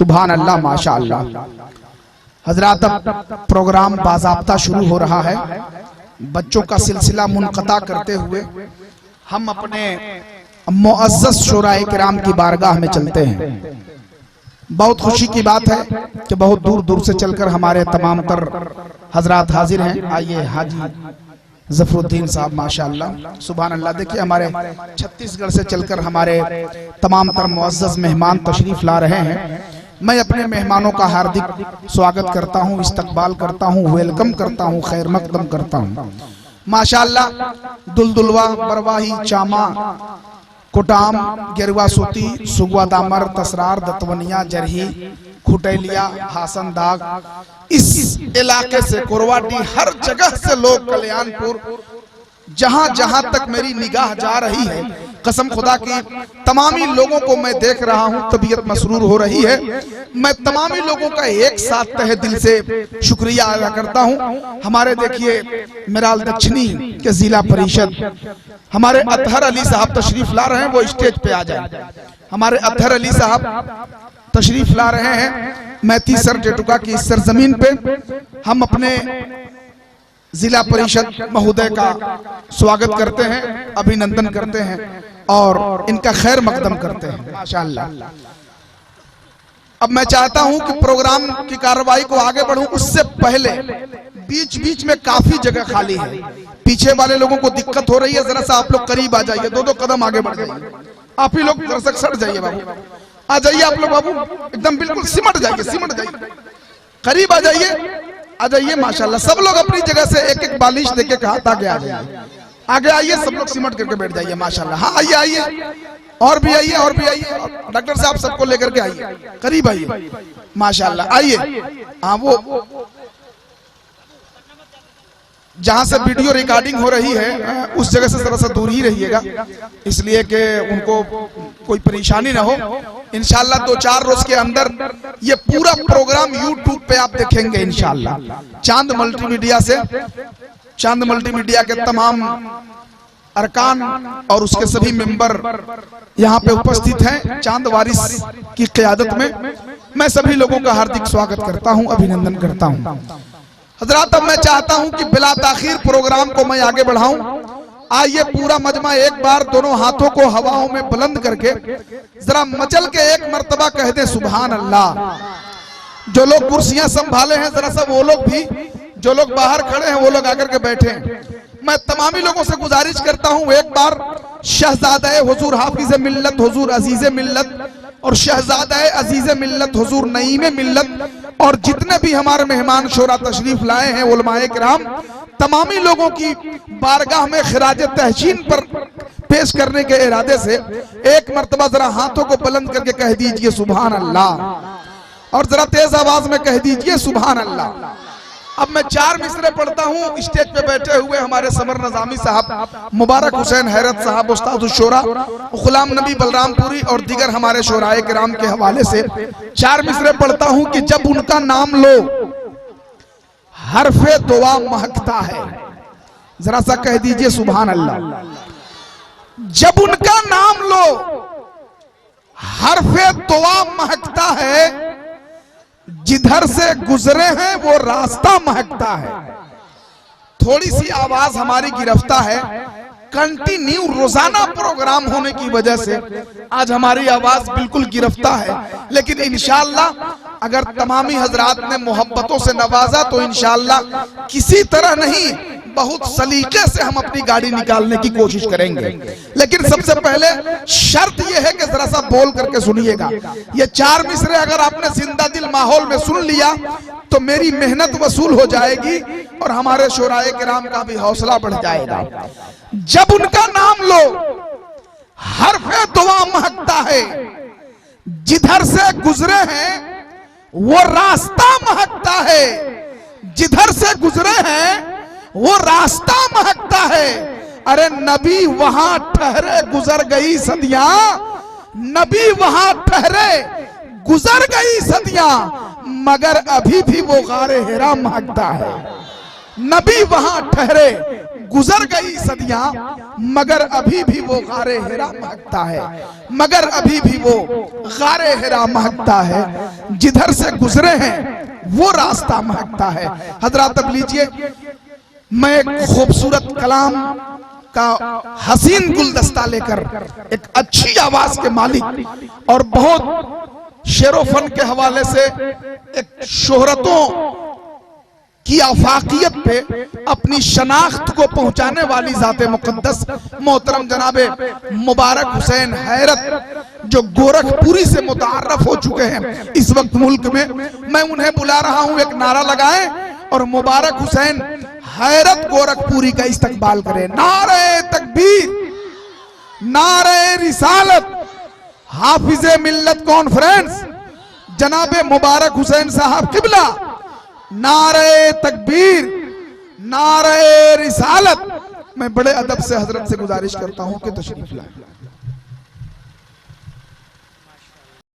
सुभान अल्लाह, माशा अल्लाह। हजरात, अब प्रोग्राम बाज़ाब्ता शुरू हो रहा है। बच्चों का सिलसिला मुनक़ता करते हुए हम अपने मुअज़्ज़ज़ शोराए किराम की बारगाह में चलते हैं। बहुत खुशी की बात है कि बहुत दूर दूर से चलकर हमारे तमाम तर हजरात हाजिर हैं। आइए हाजी ज़फ़रुद्दीन साहब, माशाअल्लाह, सुभान अल्लाह। देखिए, हमारे छत्तीसगढ़ से चलकर हमारे तमाम तर मुअज़्ज़ज़ मेहमान तशरीफ़ ला रहे हैं। मैं अपने मेहमानों का हार्दिक स्वागत करता हूँ, इस्तकबाल करता हूँ, वेलकम करता हूँ, खैर मकदम करता हूँ। माशाअल्लाह, दुलदुलवा, बरवाही, चामा, कोटाम, गेरुआ सूती, सुगवा दामर, तसरार, दतवनिया, जरही, खुटेलिया, हासन दाग, इस इलाके से कोरवाडी, हर जगह से लोग, कल्याणपुर, जहां जहां तक मेरी निगाह जा रही है, कसम खुदा की तमामी लोगों को मैं देख रहा हूं, तबीयत मसरूर हो रही है। मैं तमामी लोगों का एक साथ तहे दिल से शुक्रिया अदा करता हूं। हमारे देखिए मिराल दक्षिणी के जिला परिषद हमारे अतहर अली साहब तशरीफ ला रहे हैं, वो स्टेज पे आ जाए। हमारे अतहर अली साहब तशरीफ ला रहे हैं मैती सर जेटुका की इस सरजमीन पे। हम अपने जिला परिषद महोदय का स्वागत करते हैं, अभिनंदन करते हैं और इनका खैर मकदम करते हैं, माशाअल्लाह। अब मैं चाहता हूं कि प्रोग्राम की कार्रवाई को आगे बढ़ूं, उससे पहले बीच बीच में काफी जगह खाली है। पीछे वाले लोगों को दिक्कत हो रही है, जरा सा आप लोग करीब आ जाइए, दो दो कदम आगे बढ़ जाइए। आप ही लोग जरा सा सट जाइए बाबू, आ जाइए आप लोग बाबू, एकदम बिल्कुल सिमट जाइए, सिमट जाइए, करीब आ जाइए, आ जाइए। माशाल्लाह, सब लोग अपनी जगह से एक एक बालिश देके हाथ आगे आ जाइए, आगे आइए, सब लोग सिमट करके बैठ जाइए। माशाल्लाह, हाँ आइए आइए, और भी आइए, और भी आइए। डॉक्टर साहब सबको लेकर के आइए, करीब आइए, माशाल्लाह आइए। हाँ, वो जहां से वीडियो रिकॉर्डिंग हो रही है उस जगह से थोड़ा सा दूर ही रहिएगा, इसलिए कि उनको कोई परेशानी ना हो। इंशाल्लाह 2-4 रोज के अंदर ये पूरा प्रोग्राम यूट्यूब पे आप देखेंगे इंशाल्लाह। चांद मल्टीमीडिया से, चांद मल्टीमीडिया के तमाम अरकान और उसके सभी मेंबर यहाँ पे उपस्थित हैं चांद वारिस की क़यादत में। मैं सभी लोगों का हार्दिक स्वागत करता हूँ, अभिनंदन करता हूँ। हजरात, अब मैं चाहता हूं कि बिला ताखीर प्रोग्राम को मैं आगे बढ़ाऊं। आइए पूरा मजमा एक बार दोनों हाथों को हवाओं में बुलंद करके जरा मचल के एक मर्तबा कह दे सुभान अल्लाह। जो लोग कुर्सियां संभाले हैं जरा सा वो लोग भी, जो लोग बाहर खड़े हैं वो लोग आकर के बैठे हैं। मैं तमामी लोगों से गुजारिश करता हूं, एक बार शहजादा हुजूर हाफिज मिल्लत हुजूर अजीज मिल्लत और शहजादा अजीज मिल्लत हुजूर नईम मिल्लत और जितने भी हमारे मेहमान शोरा तशरीफ लाए हैं उलमाए किराम, तमामी लोगों की बारगाह में खिराज तहसीन पर पेश करने के इरादे से एक मर्तबा जरा हाथों को बुलंद करके कह दीजिए सुभान अल्लाह, और जरा तेज आवाज में कह दीजिए सुभान अल्लाह। अब मैं 4 मिसरे पढ़ता हूँ। स्टेज पे बैठे हुए हमारे समर नजामी साहब, मुबारक हुसैन हैरत साहब, उस्ताद शोरा, गुलाम नबी बलरामपुरी और दीगर हमारे शोराए किराम के हवाले से 4 मिसरे पढ़ता हूँ कि जब उनका नाम लो हरफे दुआ महकता है। जरा सा कह दीजिए सुभान अल्लाह। जब उनका नाम लो हरफे दुआ महकता है, जिधर से गुजरे हैं वो रास्ता महकता है। थोड़ी सी आवाज हमारी गिरफ्ता है, कंटिन्यू रोजाना प्रोग्राम होने की वजह से आज हमारी आवाज बिल्कुल गिरफ्ता है, लेकिन इंशाअल्लाह अगर तमामी हजरात ने मोहब्बतों से नवाजा तो इंशाअल्लाह किसी तरह नहीं, बहुत सलीके से हम अपनी गाड़ी निकालने की कोशिश करेंगे। लेकिन सबसे पहले शर्त यह है कि जरा सा बोल करके सुनिएगा। ये 4 मिसरे अगर आपने जिंदा दिल माहौल में सुन लिया तो मेरी मेहनत वसूल हो जाएगी और हमारे शोराए किराम का भी हौसला बढ़ जाएगा। जब उनका नाम लो हरफे दुआ महकता है, जिधर से गुजरे हैं वो रास्ता महकता है, जिधर से गुजरे हैं वो रास्ता महकता है। अरे नबी वहां ठहरे गुजर गई सदियां, नबी वहां ठहरे गुजर गई सदियां, मगर अभी भी वो गारे हिरा महकता है। नबी वहां ठहरे गुजर गई सदियां मगर अभी भी वो गारे हिरा महकता है, मगर अभी भी वो गारे हिरा महकता है, जिधर से गुजरे हैं वो रास्ता महकता है। हजरात अब लीजिए, मैं एक खूबसूरत कलाम का हसीन गुलदस्ता लेकर एक अच्छी आवाज के मालिक और बहुत शेरो फन के हवाले से एक शोहरतों की आफाकियत पे अपनी शनाख्त को पहुंचाने वाली जाते मुकद्दस मोहतरम जनाबे मुबारक हुसैन हैरत, जो गोरखपुरी से मुतारफ हो चुके हैं इस वक्त मुल्क में, मैं उन्हें बुला रहा हूं, एक नारा लगाएं और मुबारक हुसैन हैरत गोरखपुरी का इस्तकबाल करें। नारे तकबीर, नारे रिसालत, हाफिजे मिल्लत कॉन्फ्रेंस जनाबे मुबारक हुसैन साहब किबला, नारे तकबीर, नारे रिसालत। मैं बड़े अदब से हजरत से गुजारिश करता हूं कि तशरीफ लाएं।